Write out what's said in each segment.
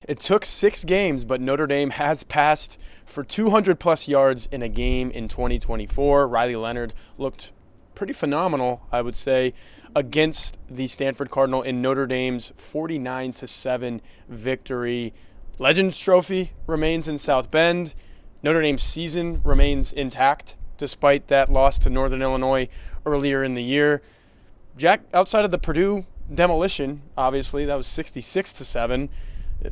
It took 6 games, but Notre Dame has passed for 200-plus yards in a game in 2024. Riley Leonard looked pretty phenomenal, I would say, against the Stanford Cardinal in Notre Dame's 49-7 victory. Legends Trophy remains in South Bend. Notre Dame's season remains intact despite that loss to Northern Illinois earlier in the year. Jack, outside of the Purdue demolition, obviously, that was 66-7.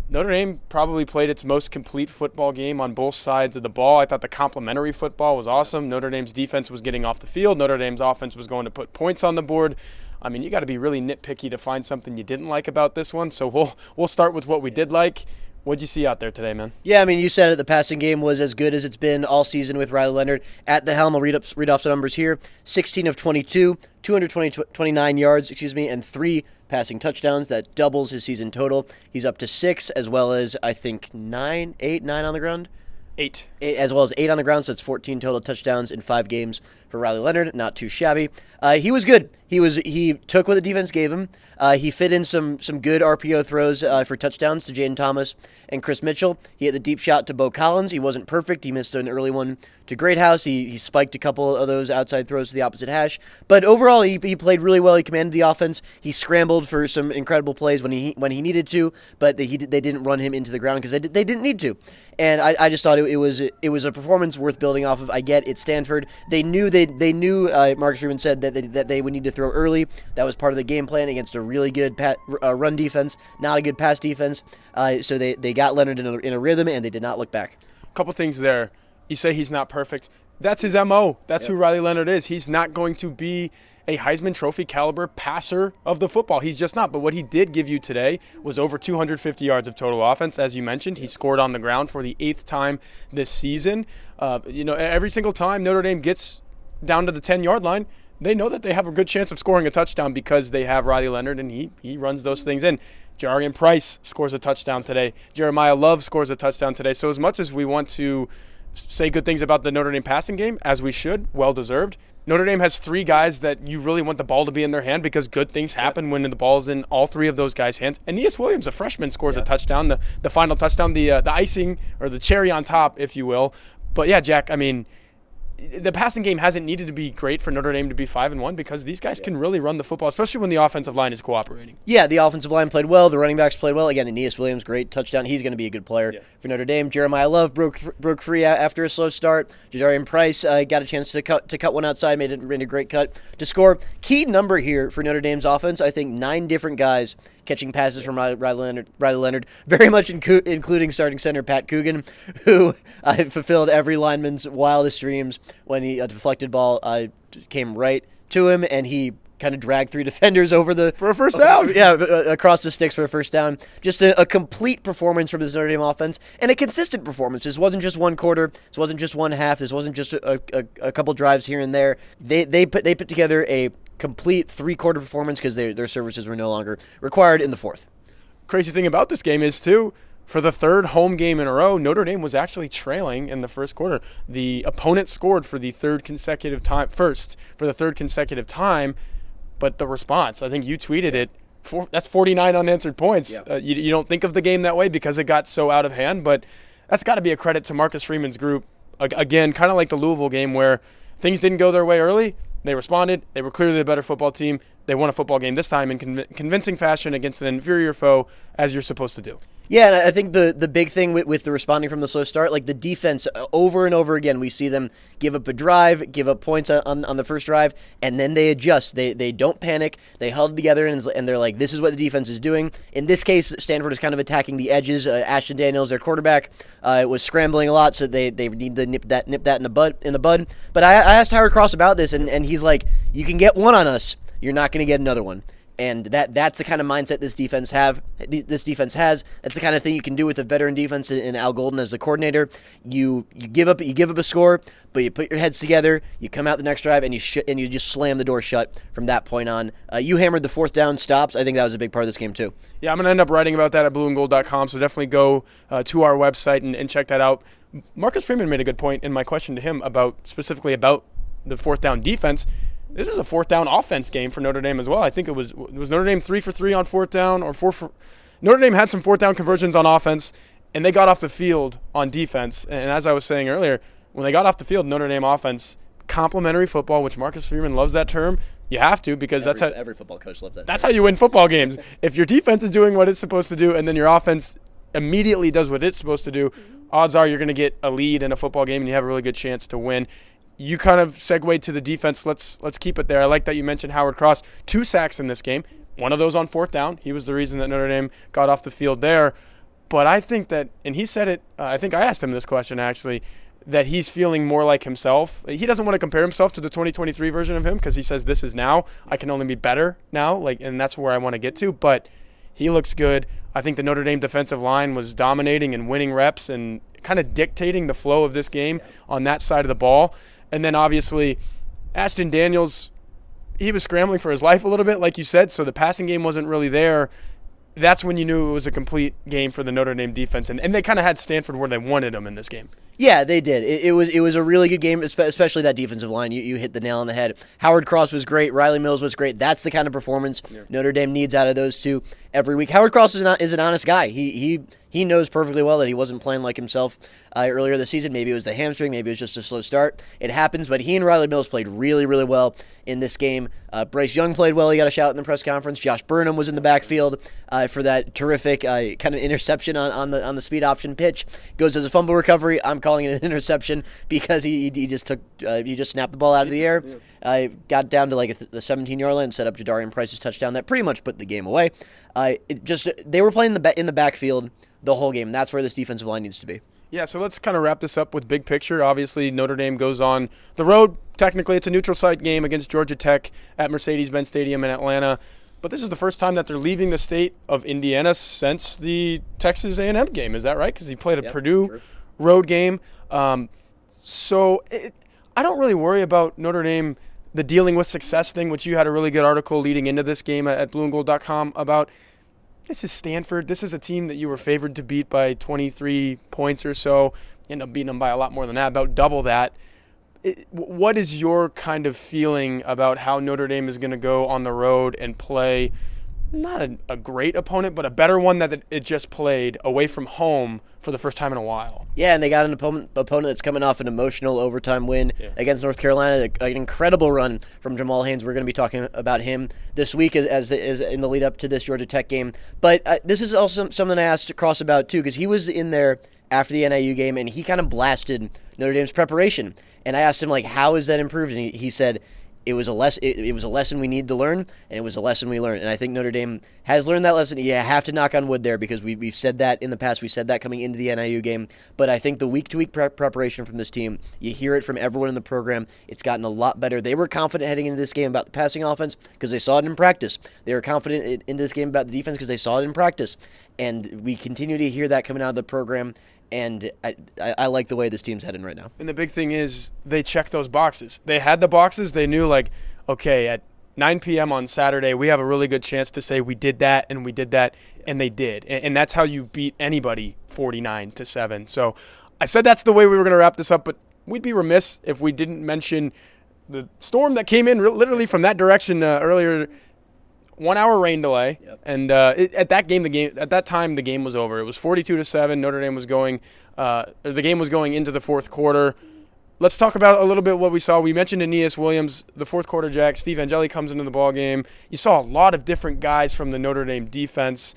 Notre Dame probably played its most complete football game on both sides of the ball. I thought the complementary football was awesome. Notre Dame's defense was getting off the field. Notre Dame's offense was going to put points on the board. I mean, you got to be really nitpicky to find something you didn't like about this one. So we'll start with what we did like. What'd you see out there today, man? Yeah, I mean, you said it. The passing game was as good as it's been all season with Riley Leonard at the helm. I'll read off the numbers here. 16 of 22, 229 yards, and 3 passing touchdowns. That doubles his season total. He's up to 6, as well as, I think, 9 on the ground. 8. As well as 8 on the ground, so it's 14 total touchdowns in 5 games for Riley Leonard. Not too shabby. He was good. He took what the defense gave him. He fit in some good RPO throws for touchdowns to Jaden Thomas and Chris Mitchell. He had the deep shot to Bo Collins. He wasn't perfect. He missed an early one to Greathouse. He spiked a couple of those outside throws to the opposite hash. But overall, he played really well. He commanded the offense. He scrambled for some incredible plays when he needed to, but they didn't run him into the ground because they didn't need to. And I just thought it was a performance worth building off of. I get it's Stanford. They knew Marcus Freeman said that they would need to throw early. That was part of the game plan against a really good run defense, not a good pass defense. So they got Leonard in a rhythm, and they did not look back. A couple things there. You say he's not perfect. That's his MO. That's who Riley Leonard is. He's not going to be a Heisman Trophy caliber passer of the football. He's just not. But what he did give you today was over 250 yards of total offense. As you mentioned, he scored on the ground for the 8th time this season. Every single time Notre Dame gets down to the 10-yard line, they know that they have a good chance of scoring a touchdown because they have Riley Leonard, and he runs those things in. Jarian Price scores a touchdown today. Jeremiah Love scores a touchdown today. So as much as we want to say good things about the Notre Dame passing game, as we should, well-deserved, Notre Dame has 3 guys that you really want the ball to be in their hand because good things happen when the ball's in all 3 of those guys' hands. Aeneas Williams, a freshman, scores a touchdown, the final touchdown, the icing or the cherry on top, if you will. But yeah, Jack, I mean, the passing game hasn't needed to be great for Notre Dame to be 5-1 because these guys can really run the football, especially when the offensive line is cooperating. Yeah, the offensive line played well. The running backs played well. Again, Aeneas Williams, great touchdown. He's going to be a good player for Notre Dame. Jeremiah Love broke free after a slow start. Jadarian Price got a chance to cut one outside, made a great cut to score. Key number here for Notre Dame's offense, I think 9 different guys catching passes from Riley Leonard, very much including starting center Pat Coogan, who fulfilled every lineman's wildest dreams when a deflected ball came right to him, and he kind of dragged 3 defenders for a first down. Across the sticks for a first down. Just a complete performance from this Notre Dame offense, and a consistent performance. This wasn't just one quarter. This wasn't just one half. This wasn't just a couple drives here and there. They put together a complete 3-quarter performance because their services were no longer required in the 4th. Crazy thing about this game is, too, for the 3rd home game in a row, Notre Dame was actually trailing in the first quarter. The opponent scored for the third consecutive time, but the response, I think you tweeted it, that's 49 unanswered points. Yeah. You don't think of the game that way because it got so out of hand, but that's got to be a credit to Marcus Freeman's group. Again, kind of like the Louisville game where things didn't go their way early. They responded. They were clearly the better football team. They won a football game this time in convincing fashion against an inferior foe, as you're supposed to do. Yeah, and I think the big thing with the responding from the slow start, like the defense, over and over again, we see them give up a drive, give up points on the first drive, and then they adjust. They don't panic. They held together, and they're like, this is what the defense is doing. In this case, Stanford is kind of attacking the edges. Ashton Daniels, their quarterback, was scrambling a lot, so they need to nip that in the bud. But I asked Howard Cross about this, and he's like, you can get one on us. You're not going to get another one. And that's the kind of mindset this defense has. That's the kind of thing you can do with a veteran defense and Al Golden as the coordinator. You give up a score, but you put your heads together. You come out the next drive and you just slam the door shut from that point on. You hammered the 4th down stops. I think that was a big part of this game too. Yeah, I'm going to end up writing about that at blueandgold.com. So definitely go to our website and check that out. Marcus Freeman made a good point in my question to him specifically about the 4th down defense. This is a 4th down offense game for Notre Dame as well. I think it was Notre Dame 3 for 3 on 4th down, or Notre Dame had some fourth down conversions on offense, and they got off the field on defense. And as I was saying earlier, when they got off the field, Notre Dame offense, complementary football, which Marcus Freeman loves that term. You have to, because every football coach loves that. That's how you win football games. If your defense is doing what it's supposed to do, and then your offense immediately does what it's supposed to do, odds are you're going to get a lead in a football game, and you have a really good chance to win. You kind of segued to the defense. Let's keep it there. I like that you mentioned Howard Cross. 2 sacks in this game. One of those on fourth down. He was the reason that Notre Dame got off the field there. But I think that, and he said it, I think I asked him this question actually, that he's feeling more like himself. He doesn't want to compare himself to the 2023 version of him, because he says this is now. I can only be better now, and that's where I want to get to. But he looks good. I think the Notre Dame defensive line was dominating and winning reps and kind of dictating the flow of this game on that side of the ball. And then obviously Ashton Daniels, he was scrambling for his life a little bit, like you said, so the passing game wasn't really there. That's when you knew it was a complete game for the Notre Dame defense. And they kind of had Stanford where they wanted them in this game. Yeah, they did. It was a really good game, especially that defensive line. You hit the nail on the head. Howard Cross was great. Riley Mills was great. That's the kind of performance Notre Dame needs out of those two every week. Howard Cross is an honest guy. He knows perfectly well that he wasn't playing like himself earlier this season. Maybe it was the hamstring. Maybe it was just a slow start. It happens, but he and Riley Mills played really, really well in this game. Bryce Young played well. He got a shout in the press conference. Josh Burnham was in the backfield for that terrific kind of interception on the speed option pitch. Goes as a fumble recovery. I'm calling it an interception because he just snapped the ball out of the air. Got down to like the 17-yard line, set up Jadarian Price's touchdown. That pretty much put the game away. They were playing in the backfield the whole game. That's where this defensive line needs to be. Yeah, so let's kind of wrap this up with big picture. Obviously, Notre Dame goes on the road. Technically, it's a neutral site game against Georgia Tech at Mercedes-Benz Stadium in Atlanta. But this is the first time that they're leaving the state of Indiana since the Texas A&M game. Is that right? Because he played a Purdue road game. I don't really worry about Notre Dame, the dealing with success thing, which you had a really good article leading into this game at blueandgold.com about. This is Stanford. This is a team that you were favored to beat by 23 points or so. You end up beating them by a lot more than that, about double that. What is your kind of feeling about how Notre Dame is going to go on the road and play not a great opponent, but a better one that it just played away from home for the first time in a while? Yeah, and they got an opponent that's coming off an emotional overtime win against North Carolina, an incredible run from Jamal Haynes. We're going to be talking about him this week as in the lead up to this Georgia Tech game. But this is also something I asked Cross about too, because he was in there after the NIU game and he kind of blasted Notre Dame's preparation. And I asked him, like, how is that improved? And he said, it was a lesson we needed to learn, and it was a lesson we learned. And I think Notre Dame has learned that lesson. You have to knock on wood there, because we've said that in the past. We said that coming into the NIU game. But I think the week-to-week preparation from this team, you hear it from everyone in the program, it's gotten a lot better. They were confident heading into this game about the passing offense because they saw it in practice. They were confident into this game about the defense because they saw it in practice. And we continue to hear that coming out of the program. And I like the way this team's heading right now. And the big thing is they checked those boxes. They had the boxes. They knew, like, okay, at 9 p.m. on Saturday, we have a really good chance to say we did that and we did that, and they did. And that's how you beat anybody 49-7. So I said that's the way we were going to wrap this up, but we'd be remiss if we didn't mention the storm that came in literally from that direction earlier. 1 hour rain delay, and at that time the game was over. It was 42-7. Notre Dame was going, the game was going into the fourth quarter. Let's talk about a little bit what we saw. We mentioned Aeneas Williams, the fourth quarter jack. Steve Angeli comes into the ball game. You saw a lot of different guys from the Notre Dame defense.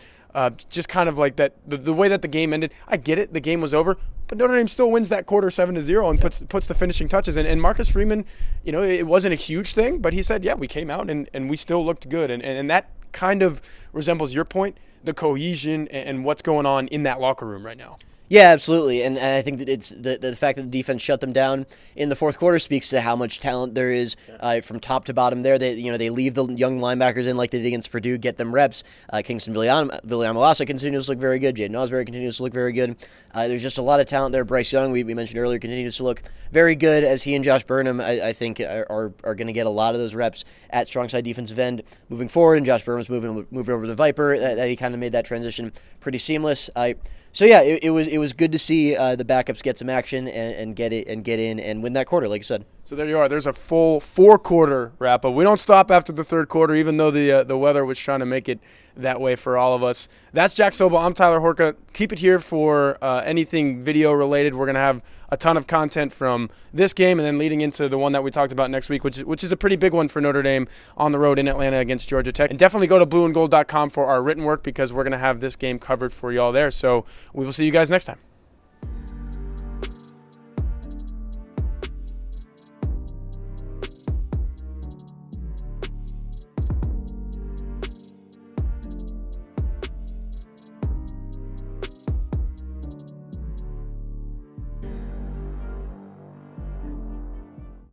Just kind of like that, the way that the game ended. I get it, the game was over, but Notre Dame still wins that quarter 7-0 and puts the finishing touches. And Marcus Freeman, it wasn't a huge thing, but he said, yeah, we came out and we still looked good. And that kind of resembles your point, the cohesion and what's going on in that locker room right now. Yeah, absolutely, and I think that it's the fact that the defense shut them down in the fourth quarter speaks to how much talent there is from top to bottom there. They leave the young linebackers in like they did against Purdue, get them reps. Kingston Viliamu-Asa continues to look very good. Jaden Osbury continues to look very good. There's just a lot of talent there. Bryce Young, we mentioned earlier, continues to look very good as he and Josh Burnham, I think, are going to get a lot of those reps at strong side defensive end moving forward. And Josh Burnham's moving over to the Viper. That he kind of made that transition pretty seamless. So yeah, it was good to see the backups get some action and get in and win that quarter, like you said. So there you are. There's a full 4-quarter wrap-up. We don't stop after the third quarter, even though the weather was trying to make it that way for all of us. That's Jack Sobel. I'm Tyler Horka. Keep it here for anything video-related. We're going to have a ton of content from this game and then leading into the one that we talked about next week, which is a pretty big one for Notre Dame on the road in Atlanta against Georgia Tech. And definitely go to blueandgold.com for our written work because we're going to have this game covered for y'all there. So we will see you guys next time.